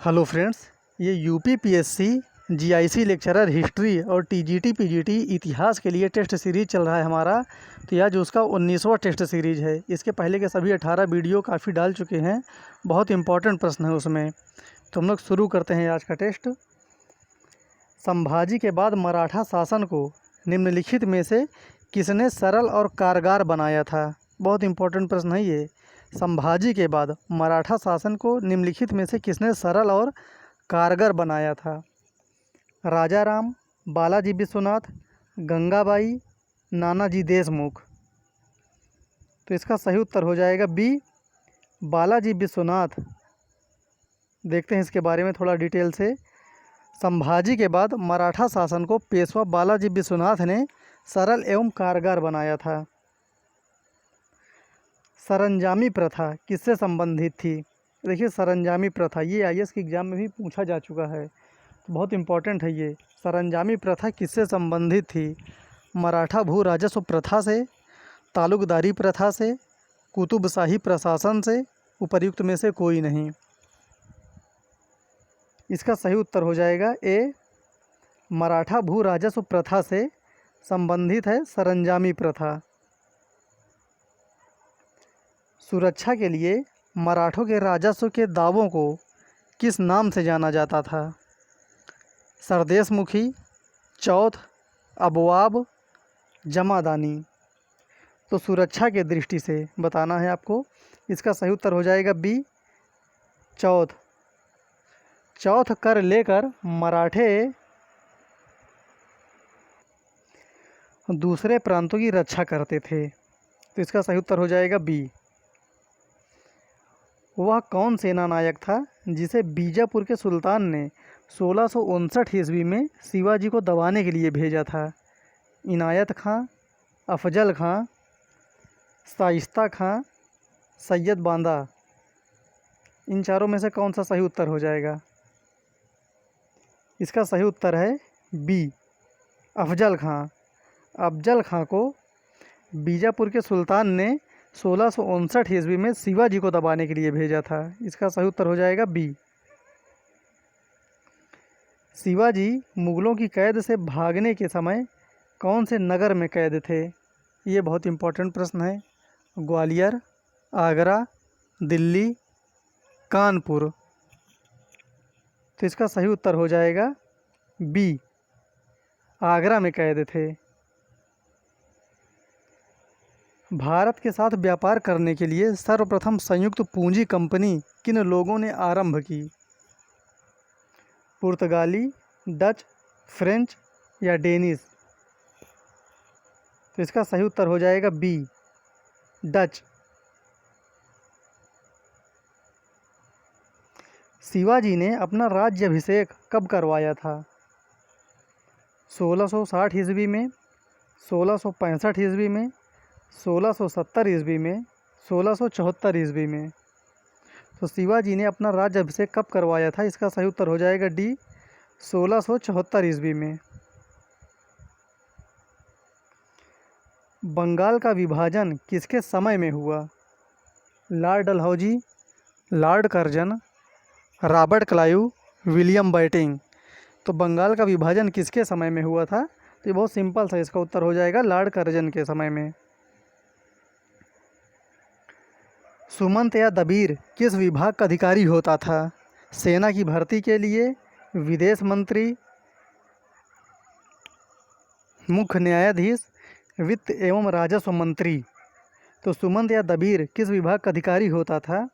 Hello friends, ये UPPSC GIC lecturer history और TGT PGT इतिहास के लिए टेस्ट सीरीज़ चल रहा है हमारा। तो यह जो उसका 19वां टेस्ट सीरीज़ है। इसके पहले के सभी 18 वीडियो काफ़ी डाल चुके हैं। बहुत इंपॉर्टेंट प्रश्न है उसमें। तो हम लोग शुरू करते हैं आज का टेस्ट। संभाजी के बाद मराठा शासन को निम्नलिखित में से किसने सरल और कारगर बनाया था? बहुत इंपॉर्टेंट प्रश्न है ये। संभाजी के बाद मराठा शासन को निम्नलिखित में से किसने सरल और कारगर बनाया था? राजा राम, बालाजी विश्वनाथ, गंगाबाई, नानाजी देशमुख। तो इसका सही उत्तर हो जाएगा बी, बालाजी विश्वनाथ। देखते हैं इसके बारे में थोड़ा डिटेल से। संभाजी के बाद मराठा शासन को पेशवा बालाजी विश्वनाथ ने सरल एवं कारगर बनाया था। सरंजामी प्रथा किससे संबंधित थी? देखिए, सरंजामी प्रथा ये आईएएस के एग्ज़ाम में भी पूछा जा चुका है, तो बहुत इम्पोर्टेंट है ये। सरंजामी प्रथा किससे संबंधित थी? मराठा भू राजस्व प्रथा से, तालुकदारी प्रथा से, कुतुबशाही प्रशासन से, उपर्युक्त में से कोई नहीं। इसका सही उत्तर हो जाएगा ए, मराठा भू राजस्व प्रथा से संबंधित है सरंजामी प्रथा। सुरक्षा के लिए मराठों के राजस्व के दावों को किस नाम से जाना जाता था? सरदेशमुखी, चौथ, अबवाब, जमादानी। तो सुरक्षा के दृष्टि से बताना है आपको। इसका सही उत्तर हो जाएगा बी, चौथ। चौथ कर लेकर मराठे दूसरे प्रांतों की रक्षा करते थे। तो इसका सही उत्तर हो जाएगा बी। वह कौन सेना नायक था जिसे बीजापुर के सुल्तान ने 1659 ईस्वी में शिवाजी को दबाने के लिए भेजा था? इनायत खां, अफजल खां, शाइस्ता खां, सैयद बांदा। इन चारों में से कौन सा सही उत्तर हो जाएगा? इसका सही उत्तर है बी, अफजल खां। अफजल खां को बीजापुर के सुल्तान ने 1659 ईस्वी में शिवाजी को दबाने के लिए भेजा था। इसका सही उत्तर हो जाएगा बी। शिवाजी मुगलों की कैद से भागने के समय कौन से नगर में कैद थे? ये बहुत इंपॉर्टेंट प्रश्न है। ग्वालियर, आगरा, दिल्ली, कानपुर। तो इसका सही उत्तर हो जाएगा बी, आगरा में कैद थे। भारत के साथ व्यापार करने के लिए सर्वप्रथम संयुक्त पूंजी कंपनी किन लोगों ने आरंभ की? पुर्तगाली, डच, फ्रेंच या डेनिश? तो इसका सही उत्तर हो जाएगा बी, डच। शिवाजी ने अपना राज्याभिषेक कब करवाया था? 1660 ईस्वी में, 1665 ईस्वी में, 1670 ईस्वी में, 1674 ईस्वी में। तो शिवाजी ने अपना राज्याभिषेक कब करवाया था? इसका सही उत्तर हो जाएगा डी, 1674 ईस्वी में। बंगाल का विभाजन किसके समय में हुआ? Lord Dalhousie, Lord Curzon, Robert Clive, William Bentinck. तो बंगाल का विभाजन किसके समय में हुआ था? तो ये बहुत सिंपल सा, इसका उत्तर हो जाएगा लॉर्ड कर्जन के समय में। सुमंत या दबीर किस विभाग का अधिकारी होता था? सेना की भर्ती के लिए, विदेश मंत्री, मुख्य न्यायाधीश, वित्त एवं राजस्व मंत्री। तो सुमंत या दबीर किस विभाग का अधिकारी होता था?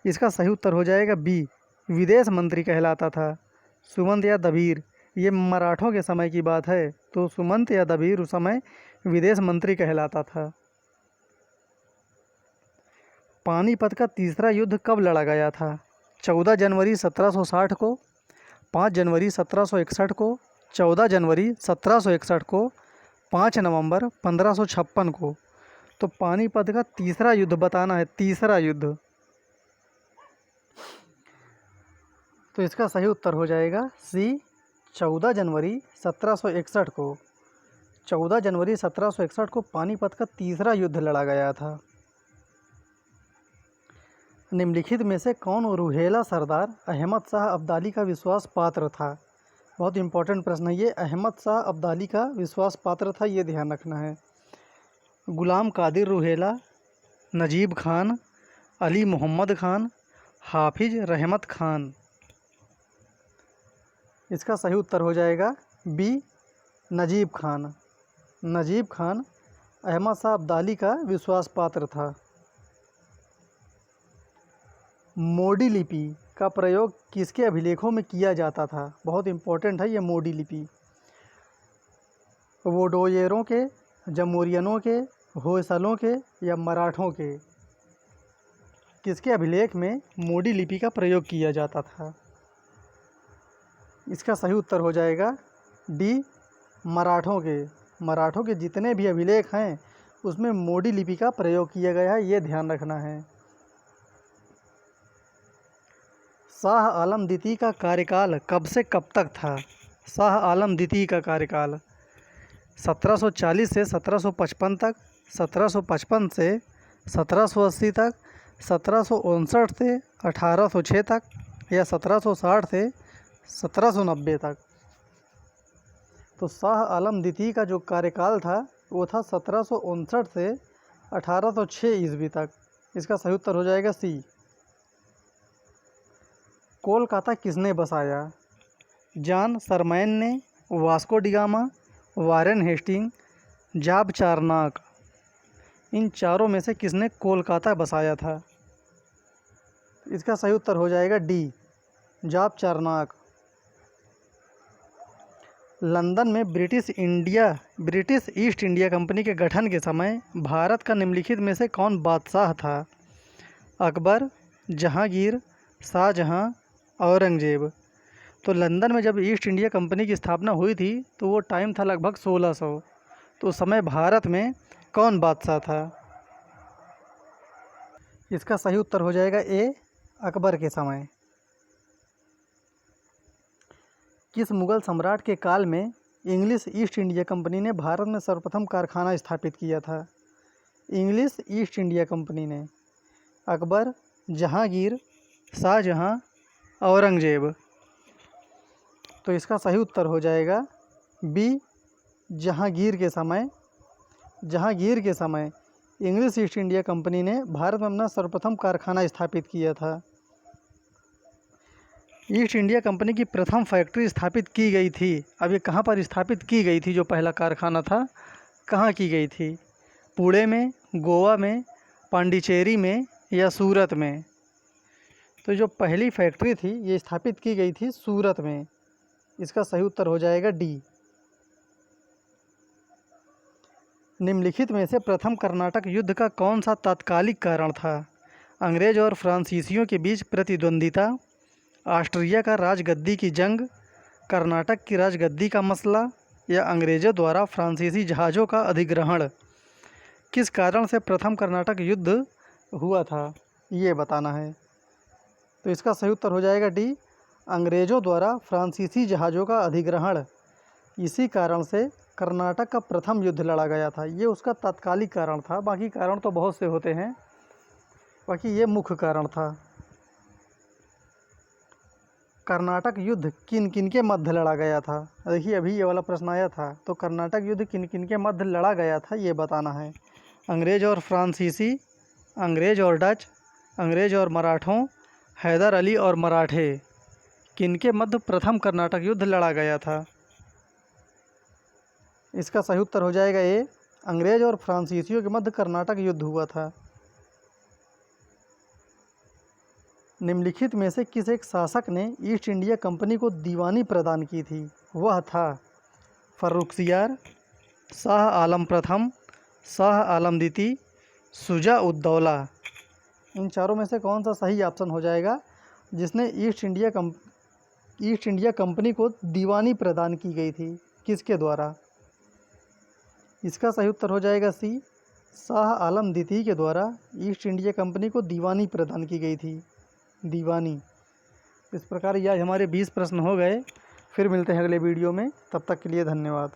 इसका सही उत्तर हो जाएगा बी, विदेश मंत्री कहलाता था सुमंत या दबीर। ये मराठों के समय की बात है, तो सुमंत या दबीर उस समय विदेश मंत्री कहलाता था। पानीपत का तीसरा युद्ध कब लड़ा गया था? 14 जनवरी 1760 को, 5 जनवरी 1761 को, 14 जनवरी 1761 को, 5 नवंबर 1556 को। तो पानीपत का तीसरा युद्ध बताना है, तीसरा युद्ध। तो इसका सही उत्तर हो जाएगा सी, 14 जनवरी 1761 को। 14 जनवरी 1761 को पानीपत का तीसरा युद्ध लड़ा गया था। निम्नलिखित में से कौन रूहेला सरदार अहमद शाह अब्दाली का विश्वास पात्र था? बहुत इंपॉर्टेंट प्रश्न है ये। अहमद शाह अब्दाली का विश्वास पात्र था, ये ध्यान रखना है। गुलाम कादिर रूहेला, नजीब खान, अली मोहम्मद खान, हाफिज रहमत खान। इसका सही उत्तर हो जाएगा बी, नजीब खान। नजीब खान अहमद शाह अब्दाली का विश्वास पात्र था। मोडी लिपि का प्रयोग किसके अभिलेखों में किया जाता था? बहुत इंपॉर्टेंट है ये मोडी लिपि। वोडोयरों के, जमूरियनों के, होयसलों के या मराठों के? किसके अभिलेख में मोडी लिपि का प्रयोग किया जाता था? इसका सही उत्तर हो जाएगा डी, मराठों के। मराठों के जितने भी अभिलेख हैं उसमें मोडी लिपि का प्रयोग किया गया है, ये ध्यान रखना है। शाह आलम द्वितीय का कार्यकाल कब से कब तक था? शाह आलम द्वितीय का कार्यकाल 1740 से 1755 तक, 1755 से 1780 तक, 1759 से 1806 तक या 1760 से 1790 तक। तो शाह आलम द्वितीय का जो कार्यकाल था वो था 1759 से 1806 ईस्वी तक। इसका सही उत्तर हो जाएगा सी। कोलकाता किसने बसाया? जॉन सरमैन ने, वास्को डिगामा, वारेन हेस्टिंग, जाब चारनाक। इन चारों में से किसने कोलकाता बसाया था? इसका सही उत्तर हो जाएगा डी, जाब चारनाक। लंदन में ब्रिटिश ईस्ट इंडिया कंपनी के गठन के समय भारत का निम्नलिखित में से कौन बादशाह था? अकबर, जहांगीर, शाहजहां, औरंगजेब। तो लंदन में जब ईस्ट इंडिया कंपनी की स्थापना हुई थी तो वो टाइम था लगभग 1600। तो उस समय भारत में कौन बादशाह था? इसका सही उत्तर हो जाएगा ए, अकबर के समय। किस मुगल सम्राट के काल में इंग्लिश ईस्ट इंडिया कंपनी ने भारत में सर्वप्रथम कारखाना स्थापित किया था? इंग्लिश ईस्ट इंडिया कंपनी ने। अकबर, जहांगीर, शाहजहां, औरंगजेब। तो इसका सही उत्तर हो जाएगा बी, जहांगीर के समय। जहांगीर के समय इंग्लिश ईस्ट इंडिया कंपनी ने भारत में अपना सर्वप्रथम कारखाना स्थापित किया था। ईस्ट इंडिया कंपनी की प्रथम फैक्ट्री स्थापित की गई थी। अब ये कहाँ पर स्थापित की गई थी? जो पहला कारखाना था कहाँ की गई थी? पुणे में, गोवा में, पांडिचेरी में या सूरत में? तो जो पहली फैक्ट्री थी ये स्थापित की गई थी सूरत में। इसका सही उत्तर हो जाएगा डी। निम्नलिखित में से प्रथम कर्नाटक युद्ध का कौन सा तात्कालिक कारण था? अंग्रेज और फ्रांसीसियों के बीच प्रतिद्वंदिता, ऑस्ट्रिया का राजगद्दी की जंग, कर्नाटक की राजगद्दी का मसला या अंग्रेज़ों द्वारा फ्रांसीसी जहाज़ों का अधिग्रहण? किस कारण से प्रथम कर्नाटक युद्ध हुआ था ये बताना है। तो इसका सही उत्तर हो जाएगा डी, अंग्रेज़ों द्वारा फ्रांसीसी जहाज़ों का अधिग्रहण। इसी कारण से कर्नाटक का प्रथम युद्ध लड़ा गया था। ये उसका तात्कालिक कारण था, बाकी कारण तो बहुत से होते हैं, बाकी ये मुख्य कारण था। कर्नाटक युद्ध किन किन के मध्य लड़ा गया था? देखिए अभी ये वाला प्रश्न आया था, तो कर्नाटक युद्ध किन किन के मध्य लड़ा गया था ये बताना है। अंग्रेज और फ्रांसीसी, अंग्रेज और डच, अंग्रेज और मराठों, हैदर अली और मराठे। किनके मध्य प्रथम कर्नाटक युद्ध लड़ा गया था? इसका सही उत्तर हो जाएगा ए, अंग्रेज और फ्रांसीसियों के मध्य कर्नाटक युद्ध हुआ था। निम्नलिखित में से किस एक शासक ने ईस्ट इंडिया कंपनी को दीवानी प्रदान की थी? वह था फर्रुखसियार, शाह आलम प्रथम, शाह आलम द्वितीय, शुजा उद दौला। इन चारों में से कौन सा सही ऑप्शन हो जाएगा जिसने ईस्ट इंडिया कंपनी को दीवानी प्रदान की गई थी? किसके द्वारा? इसका सही उत्तर हो जाएगा सी, शाह आलम द्वितीय के द्वारा ईस्ट इंडिया कंपनी को दीवानी प्रदान की गई थी। दीवानी। इस प्रकार ये आज हमारे 20 प्रश्न हो गए। फिर मिलते हैं अगले वीडियो में, तब तक के लिए धन्यवाद।